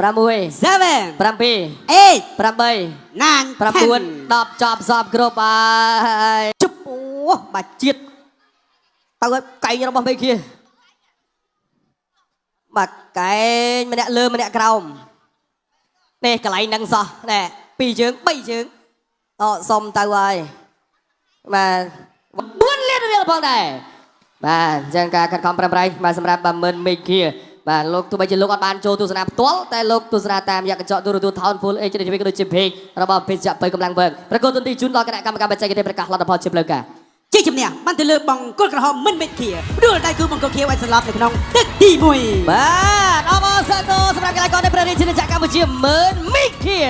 6 7 7 8 8 9 9 10 ចប់សពគ្រប់ហើយជប់អូបាច់ជាតិទៅឲ្យកែងរបស់មេឃាបាទកែងម្នាក់លើម្នាក់ក្រោមនេះកន្លែងហ្នឹងសោះណែ2ជើង3ជើងអសុំទៅហើយបាទ4លានរៀលផងដែរបាទអញ្ចឹងការខិតខំប្រឹងប្រែងបាទសម្រាប់10000មេឃាបាទលោកទោះបីជាលោកអត់បានចូលទស្សនាផ្ទាល់តែលោកទស្សនាតាមរយៈកញ្ចក់ទូរទស្សន៍ Town Full HD TV ក៏ដូចជា page របស់ពេជ្រពៅកម្លាំងវើកប្រកួតទុនទីជូនដល់គណៈកម្មការបច្ចេកទេសប្រកាសលទ្ធផលជាផ្លូវការជ័យជំនះបានទៅលើបង្គោលក្រហមមិនមេឃាដួលដៃគូបង្គោលខៀវឲ្យសន្លប់នៅក្នុងទឹកទី1បាទអបអរសាទរសម្រាប់កីឡាករនៃព្រះរាជាណាចក្រកម្ពុជា10000មេឃា